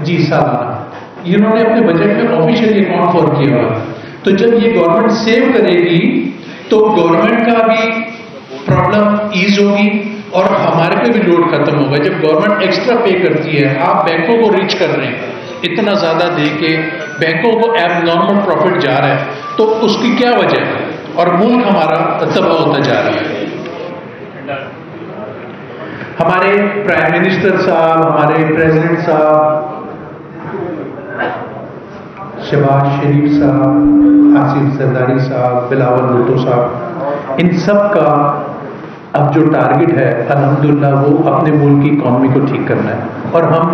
जी सालाना इन्होंने अपने बजट में ऑफिशियली अकाउंट फॉर किया हुआ। तो जब ये गवर्नमेंट सेव करेगी तो गवर्नमेंट का भी प्रॉब्लम ईज होगी और हमारे पे भी लोड खत्म होगा। जब गवर्नमेंट एक्स्ट्रा पे करती है, आप बैंकों को रीच कर रहे हैं इतना ज्यादा दे के, बैंकों को एबनॉर्मल प्रॉफिट जा रहा है, तो उसकी क्या वजह है? और मुल्क हमारा तबाह होता जा रहा है। हमारे प्राइम मिनिस्टर साहब, हमारे प्रेसिडेंट साहब, शहबाज शरीफ साहब, आसिफ जरदारी साहब, बिलावल भुट्टो साहब, इन सब का अब जो टारगेट है अल्हम्दुलिल्लाह वो अपने मुल्क की इकॉनमी को ठीक करना है और हम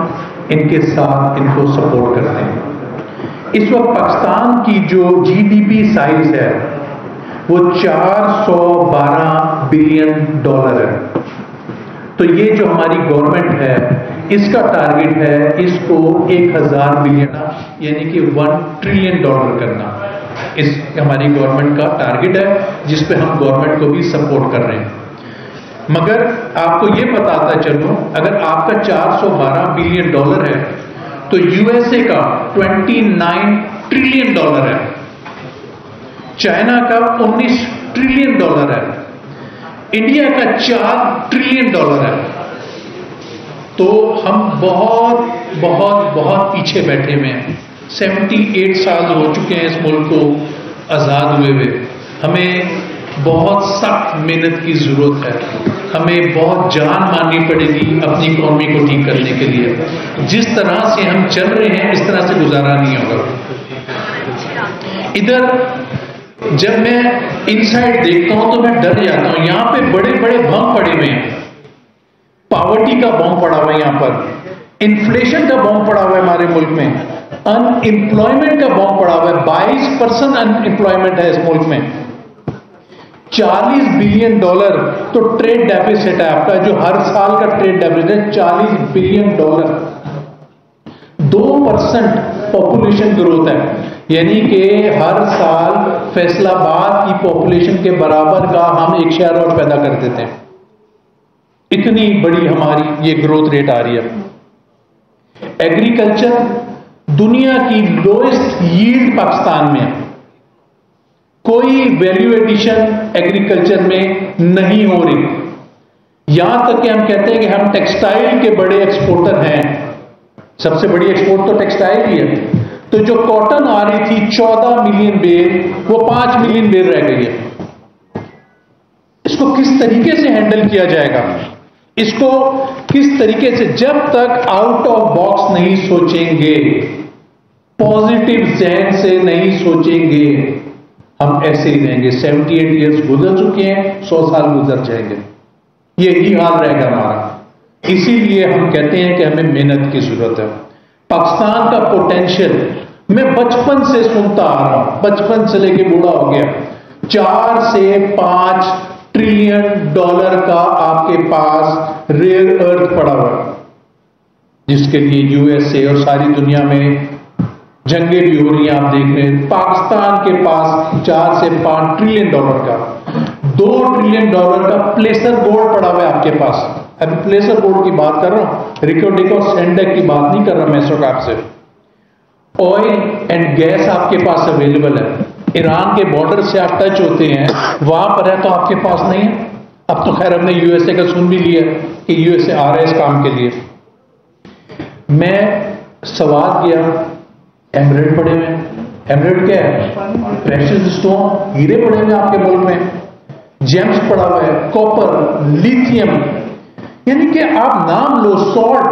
इनके साथ इनको सपोर्ट करते हैं। इस वक्त पाकिस्तान की जो जीडीपी साइज है वो 412 बिलियन डॉलर है। तो ये जो हमारी गवर्नमेंट है इसका टारगेट है इसको 1000 बिलियन यानी कि 1 ट्रिलियन डॉलर करना। इस हमारी गवर्नमेंट का टारगेट है जिस पे हम गवर्नमेंट को भी सपोर्ट कर रहे हैं। मगर आपको ये बताता चलूं, अगर आपका 412 बिलियन डॉलर है तो यूएसए का 29 ट्रिलियन डॉलर है, चाइना का 19 ट्रिलियन डॉलर है, इंडिया का 4 ट्रिलियन डॉलर है। तो हम बहुत बहुत बहुत पीछे बैठे हुए हैं। 78 साल हो चुके हैं इस मुल्क को आजाद हुए हुए। हमें बहुत सख्त मेहनत की जरूरत है, हमें बहुत जान मारनी पड़ेगी अपनी इकॉनमी को ठीक करने के लिए। जिस तरह से हम चल रहे हैं इस तरह से गुजारा नहीं होगा। इधर जब मैं इनसाइड देखता हूं तो मैं डर जाता हूं। यहां पे बड़े बड़े बम पड़े हुए हैं, पॉवर्टी का बम पड़ा हुआ है, यहां पर इन्फ्लेशन का बम पड़ा हुआ है हमारे मुल्क में, अनएम्प्लॉयमेंट का बम पड़ा हुआ है। 22% अनएम्प्लॉयमेंट है इस मुल्क में। 40 बिलियन डॉलर तो ट्रेड डेफिसिट है आपका, जो हर साल का ट्रेड डेफिसिट है 40 बिलियन डॉलर। 2% पॉपुलेशन ग्रोथ है, यानी कि हर साल फैसलाबाद की पॉपुलेशन के बराबर का हम एक शहर और पैदा कर देते हैं। इतनी बड़ी हमारी ये ग्रोथ रेट आ रही है। एग्रीकल्चर दुनिया की लोएस्ट यील्ड पाकिस्तान में है। कोई वैल्यू एडिशन एग्रीकल्चर में नहीं हो रही। यहां तक कि हम कहते हैं कि हम टेक्सटाइल के बड़े एक्सपोर्टर हैं, सबसे बड़ी एक्सपोर्ट तो टेक्सटाइल ही है। तो जो कॉटन आ रही थी 14 मिलियन बेल, वो 5 मिलियन बेल रह गई है। इसको किस तरीके से हैंडल किया जाएगा? इसको किस तरीके से, जब तक आउट ऑफ बॉक्स नहीं सोचेंगे, पॉजिटिव जहन से नहीं सोचेंगे, हम ऐसे ही रहेंगे। 78 ईयर्स गुजर चुके हैं, 100 साल गुजर जाएंगे, यही हाल रहेगा हमारा। इसीलिए हम कहते हैं कि हमें मेहनत की जरूरत है। पाकिस्तान का पोटेंशियल मैं बचपन से सुनता आ रहा हूं, बचपन से लेके बूढ़ा हो गया। 4 से 5 ट्रिलियन डॉलर का आपके पास रेयर अर्थ पड़ा हुआ है, जिसके लिए यूएसए और सारी दुनिया में जंगें भी हो रही हैं। आप देख रहे हैं पाकिस्तान के पास 4 से 5 ट्रिलियन डॉलर का, 2 ट्रिलियन डॉलर का प्लेसर बोर्ड पड़ा हुआ है आपके पास। अभी प्लेसर बोर्ड की बात कर रहा हूं, रिकोडिको सेंडेक की बात नहीं कर रहा मैं इस वक्त आपसे। ऑयल एंड गैस आपके पास अवेलेबल है, ईरान के बॉर्डर से आप टच होते हैं, वहां पर है, तो आपके पास नहीं है। अब तो खैर हमने यूएसए का सुन भी लिया कि यूएसए आ रहा है इस काम के लिए। मैं सवाल किया, एमरेट पड़े हुए हैं। एमरेट क्या है? प्रेशियस स्टोन, हीरे पड़े हुए हैं आपके मुल्क में, जेम्स पड़ा हुआ है, कॉपर, लिथियम, यानी कि आप नाम लो, सॉल्ट,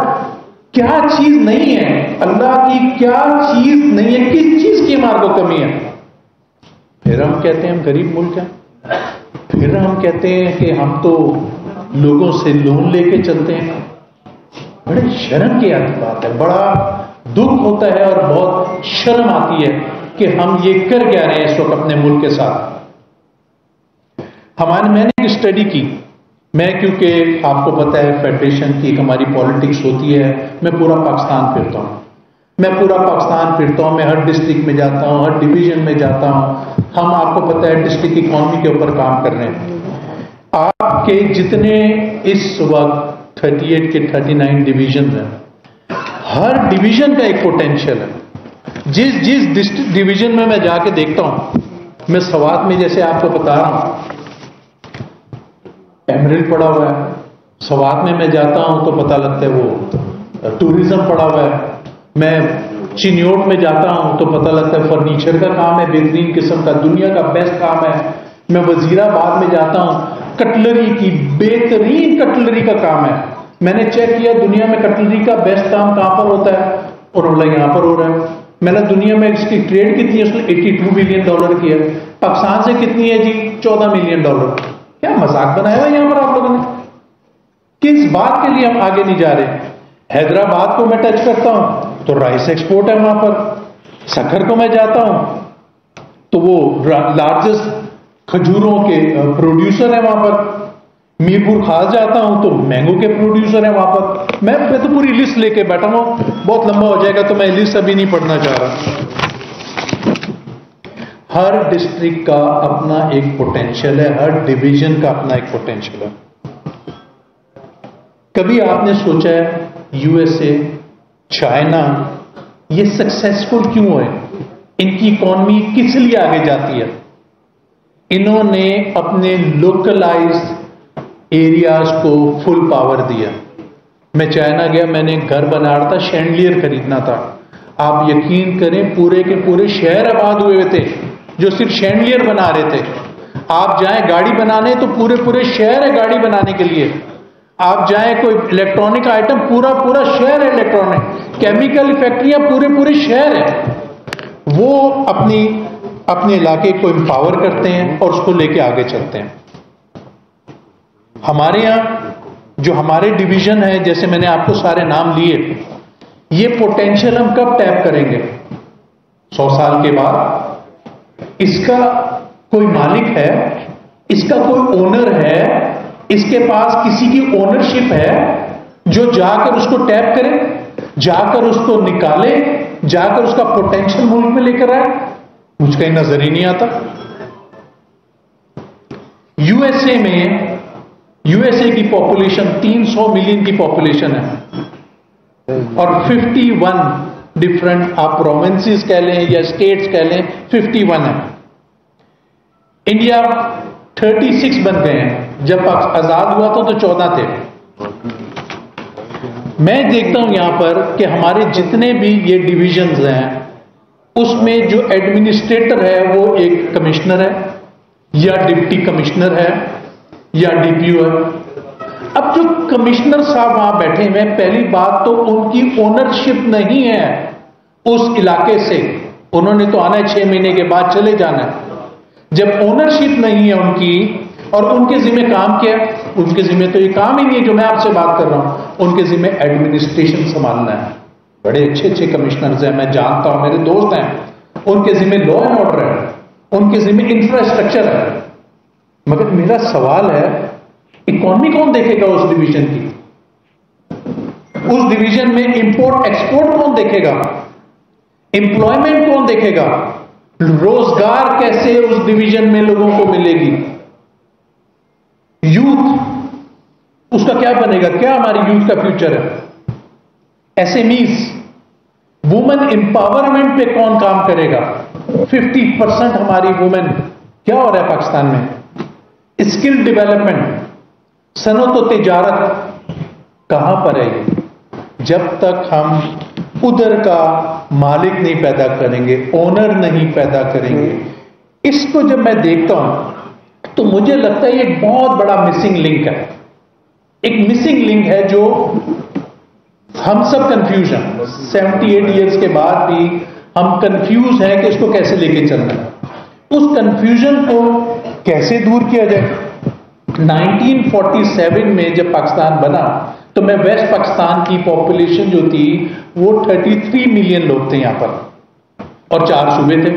क्या चीज नहीं है अल्लाह की, क्या चीज नहीं है, किस चीज की हमारे को कमी है? फिर हम कहते हैं हम गरीब मुल्क हैं, फिर हम कहते हैं कि हम तो लोगों से लोन लेके चलते हैं। बड़े शर्म की बात है, बड़ा दुख होता है और बहुत शर्म आती है कि हम ये कर क्या रहे हैं इस वक्त अपने मुल्क के साथ। मैंने एक स्टडी की, मैं क्योंकि आपको पता है फेडरेशन की एक हमारी पॉलिटिक्स होती है, मैं पूरा पाकिस्तान फिरता हूँ, मैं हर डिस्ट्रिक्ट में जाता हूँ, हर डिवीजन में जाता हूँ। हम आपको पता है डिस्ट्रिक्ट इकोनॉमी के ऊपर काम कर रहे हैं। आपके जितने इस वक्त 38 के 39 डिवीजन हैं, हर डिवीजन का एक पोटेंशियल है। जिस जिस डिस्ट्रिक्ट डिवीजन में मैं जाके देखता हूं, मैं सवात में जैसे आपको बता रहा हूं, एमरल्ड पड़ा हुआ है। सवात में मैं जाता हूं तो पता लगता है वो टूरिज्म पड़ा हुआ है। मैं चिन्योट में जाता हूं तो पता लगता है फर्नीचर का काम है, बेहतरीन किस्म का, दुनिया का बेस्ट काम है। मैं वजीराबाद में जाता हूं, कटलरी की बेहतरीन कटलरी का काम है। मैंने चेक किया दुनिया में कटलरी का बेस्ट काम कहां पर होता है, और बोला यहां पर हो रहा है। मैंने दुनिया में इसकी ट्रेड कितनी है, उसने $82 बिलियन की है। पाकिस्तान से कितनी है जी? $14 मिलियन। क्या मजाक बनाया हुआ यहां पर आप लोगों ने? किस बात के लिए हम आगे नहीं जा रहे? हैदराबाद को मैं टच करता हूं तो राइस एक्सपोर्ट है वहां पर। सखर को मैं जाता हूं तो वो लार्जेस्ट खजूरों के प्रोड्यूसर है वहां पर। मीरपुर खास जाता हूं तो मैंगो के प्रोड्यूसर है वहां पर। मैं तो पूरी लिस्ट लेके बैठा हूं, बहुत लंबा हो जाएगा तो मैं लिस्ट अभी नहीं पढ़ना चाह रहा। हर डिस्ट्रिक्ट का अपना एक पोटेंशियल है, हर डिवीजन का अपना एक पोटेंशियल है। कभी आपने सोचा है यूएसए, चाइना ये सक्सेसफुल क्यों है? इनकी इकॉनमी किस लिए आगे जाती है? इन्होंने अपने लोकलाइज्ड एरियाज को फुल पावर दिया। मैं चाइना गया, मैंने घर बना रहा था, शैंडलियर खरीदना था। आप यकीन करें पूरे के पूरे शहर आबाद हुए थे जो सिर्फ शैंडलियर बना रहे थे। आप जाएं गाड़ी बनाने तो पूरे पूरे शहर है गाड़ी बनाने के लिए। आप जाएं कोई इलेक्ट्रॉनिक आइटम, पूरा पूरा शहर है इलेक्ट्रॉनिक। केमिकल फैक्ट्रियां पूरे पूरे शहर है। वो अपने इलाके को एम्पावर करते हैं और उसको लेके आगे चलते हैं। हमारे यहां जो हमारे डिवीजन है, जैसे मैंने आपको सारे नाम लिए, ये पोटेंशियल हम कब टैप करेंगे? 100 साल के बाद। इसका कोई मालिक है, इसका कोई ओनर है, इसके पास किसी की ओनरशिप है जो जाकर उसको टैप करे, जाकर उसको निकाले, जाकर उसका पोटेंशियल मुल्क में लेकर आए। मुझे कहीं नजर ही नहीं आता। यूएसए की पॉपुलेशन 300 मिलियन की पॉपुलेशन है और 51 डिफरेंट आप प्रोविंसेस कह लें या स्टेट्स कह लें, 51 है। इंडिया 36 बन गए हैं। जब आजाद हुआ था तो 14 थे। मैं देखता हूं यहां पर कि हमारे जितने भी ये डिविजन्स हैं उसमें जो एडमिनिस्ट्रेटर है वो एक कमिश्नर है या डिप्टी कमिश्नर है या डीपीओ है। अब जो कमिश्नर साहब वहां बैठे हुए, पहली बात तो उनकी ओनरशिप नहीं है उस इलाके से। उन्होंने तो आना है 6 महीने के बाद चले जाना है। जब ओनरशिप नहीं है उनकी और उनके जिम्मे काम क्या है? उनके जिम्मे तो ये काम ही नहीं है जो मैं आपसे बात कर रहा हूं। उनके जिम्मे एडमिनिस्ट्रेशन संभालना है। बड़े अच्छे अच्छे कमिश्नर्स हैं, मैं जानता हूं, मेरे दोस्त हैं। उनके जिम्मे लॉ एंड ऑर्डर है, उनके जिम्मे इंफ्रास्ट्रक्चर है। मगर मेरा सवाल है, इकॉनमी कौन देखेगा उस डिवीजन की? उस डिवीजन में इंपोर्ट एक्सपोर्ट कौन देखेगा? एम्प्लॉयमेंट कौन देखेगा? रोजगार कैसे उस डिवीजन में लोगों को मिलेगी? यूथ उसका क्या बनेगा? क्या हमारी यूथ का फ्यूचर है? एसएमईज, वुमेन एम्पावरमेंट पे कौन काम करेगा? 50% हमारी वुमेन, क्या हो रहा है पाकिस्तान में? स्किल डेवलपमेंट, सनत और तिजारत कहां पर है? जब तक हम उधर का मालिक नहीं पैदा करेंगे, ओनर नहीं पैदा करेंगे, इसको जब मैं देखता हूं तो मुझे लगता है ये एक बहुत बड़ा मिसिंग लिंक है। एक मिसिंग लिंक है जो हम सब कंफ्यूज हैं। 78 इयर्स के बाद भी हम कंफ्यूज हैं कि इसको कैसे लेके चलना है। उस कंफ्यूजन को कैसे दूर किया जाए? 1947 में जब पाकिस्तान बना तो मैं वेस्ट पाकिस्तान की पॉपुलेशन जो थी वो 33 मिलियन लोग थे यहां पर और 4 सूबे थे।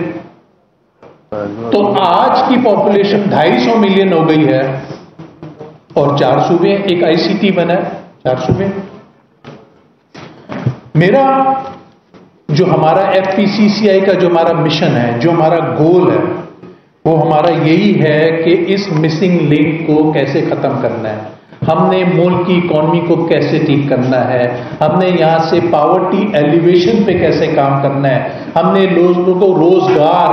तो आज की पॉपुलेशन 250 मिलियन हो गई है और 4 सूबे, एक आईसीटी बना है, 4 सूबे। मेरा जो हमारा एफपीसीसीआई का जो हमारा मिशन है, जो हमारा गोल है, वो हमारा यही है कि इस मिसिंग लिंक को कैसे खत्म करना है। हमने मुल्क की इकॉनमी को कैसे ठीक करना है, हमने यहाँ से पावर्टी एलिवेशन पे कैसे काम करना है, हमने लोगों को रोजगार,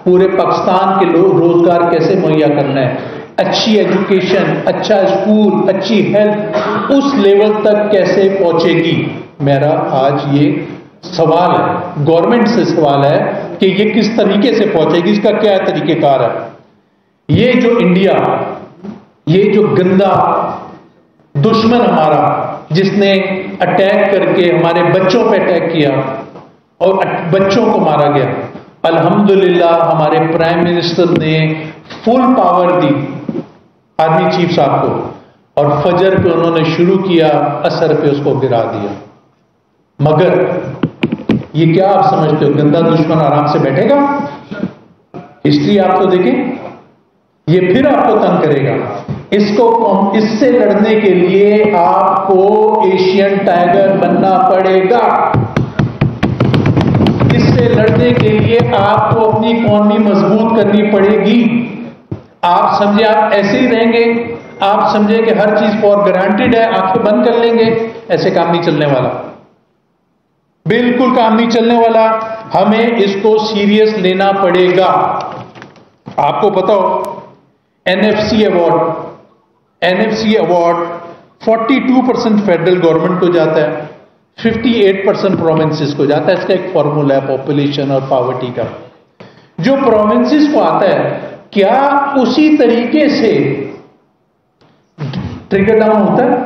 पूरे पाकिस्तान के लोग रोजगार कैसे मुहैया करना है, अच्छी एजुकेशन, अच्छा स्कूल, अच्छी हेल्थ उस लेवल तक कैसे पहुंचेगी। मेरा आज ये सवाल है, गवर्नमेंट से सवाल है कि ये किस तरीके से पहुंचेगी, इसका क्या तरीकेकार है। ये जो इंडिया, ये जो गंदा दुश्मन हमारा, जिसने अटैक करके हमारे बच्चों पे अटैक किया और बच्चों को मारा गया, अल्हम्दुलिल्लाह हमारे प्राइम मिनिस्टर ने फुल पावर दी आर्मी चीफ साहब को और फजर पे उन्होंने शुरू किया, असर पे उसको गिरा दिया। मगर ये क्या आप समझते हो, गंदा दुश्मन आराम से बैठेगा? हिस्ट्री आप तो देखें, ये फिर आपको तंग करेगा। इससे लड़ने के लिए आपको एशियन टाइगर बनना पड़ेगा। इससे लड़ने के लिए आपको अपनी इकॉनमी मजबूत करनी पड़ेगी। आप समझे आप ऐसे ही रहेंगे, आप समझे कि हर चीज फॉर ग्रांटेड है, आंखें बंद कर लेंगे, ऐसे काम नहीं चलने वाला, बिल्कुल काम नहीं चलने वाला। हमें इसको सीरियस लेना पड़ेगा। आपको पता हो एनएफसी अवार्ड 42% फेडरल गवर्नमेंट को जाता है, 58% प्रोविंसेस को जाता है। इसका एक फॉर्मूला है पॉपुलेशन और पॉवर्टी का। जो प्रोविंसेस को आता है, क्या उसी तरीके से ट्रिकल डाउन होता है?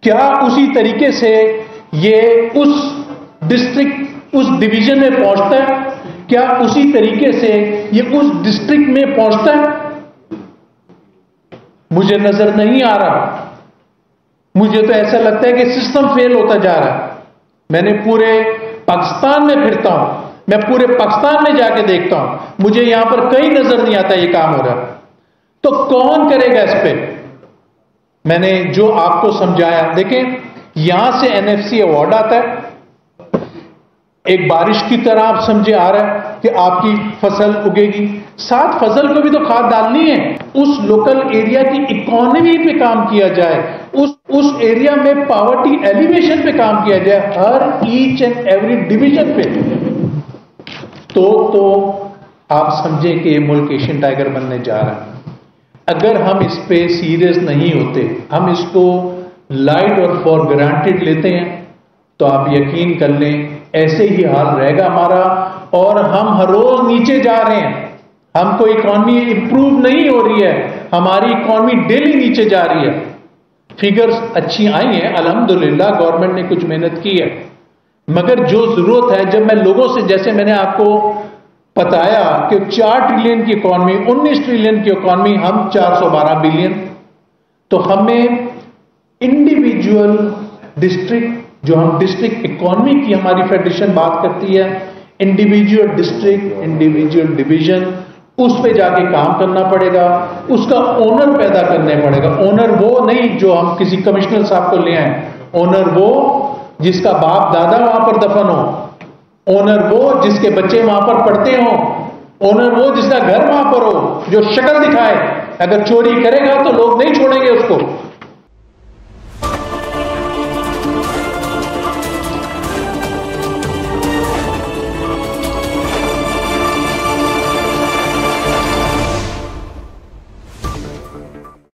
क्या उसी तरीके से ये उस डिस्ट्रिक्ट, उस डिवीजन में पहुंचता है? क्या उसी तरीके से ये उस डिस्ट्रिक्ट में पहुंचता है? मुझे नजर नहीं आ रहा। मुझे तो ऐसा लगता है कि सिस्टम फेल होता जा रहा है। मैंने पूरे पाकिस्तान में फिरता हूं, मैं पूरे पाकिस्तान में जाके देखता हूं, मुझे यहां पर कहीं नजर नहीं आता ये काम हो रहा। तो कौन करेगा इस पे? मैंने जो आपको समझाया, देखें यहां से एनएफसी अवार्ड आता है, एक बारिश की तरह आप समझे आ रहा है कि आपकी फसल उगेगी, साथ फसल को भी तो खाद डालनी है। उस लोकल एरिया की इकोनॉमी पे काम किया जाए, उस एरिया में पावर्टी एलिवेशन पे काम किया जाए, हर ईच एंड एवरी डिवीजन पे। तो आप समझे कि ये मुल्क एशियन टाइगर बनने जा रहा है। अगर हम इस पे सीरियस नहीं होते, हम इसको लाइट और फॉर ग्रांटेड लेते हैं, तो आप यकीन कर लें ऐसे ही हाल रहेगा हमारा। और हम हर रोज नीचे जा रहे हैं, हमको इकॉनमी इंप्रूव नहीं हो रही है, हमारी इकॉनमी डेली नीचे जा रही है। फिगर्स अच्छी आई हैं अल्हम्दुलिल्लाह, गवर्नमेंट ने कुछ मेहनत की है, मगर जो जरूरत है, जब मैं लोगों से, जैसे मैंने आपको बताया कि 4 ट्रिलियन की इकॉनमी, 19 ट्रिलियन की इकॉनमी, हम 412 बिलियन, तो हमें इंडिविजुअल डिस्ट्रिक्ट, जो हम डिस्ट्रिक्ट इकॉनमी की हमारी फेडरेशन बात करती है, इंडिविजुअल डिस्ट्रिक्ट, इंडिविजुअल डिवीजन, उस पे जाके काम करना पड़ेगा, उसका ओनर पैदा करने पड़ेगा। ओनर वो नहीं जो हम किसी कमिश्नर साहब को ले आए, ओनर वो जिसका बाप दादा वहां पर दफन हो, ओनर वो जिसके बच्चे वहां पर पढ़ते हो, ओनर वो जिसका घर वहां पर हो, जो शक्ल दिखाए। अगर चोरी करेगा तो लोग नहीं छोड़ेंगे उसको,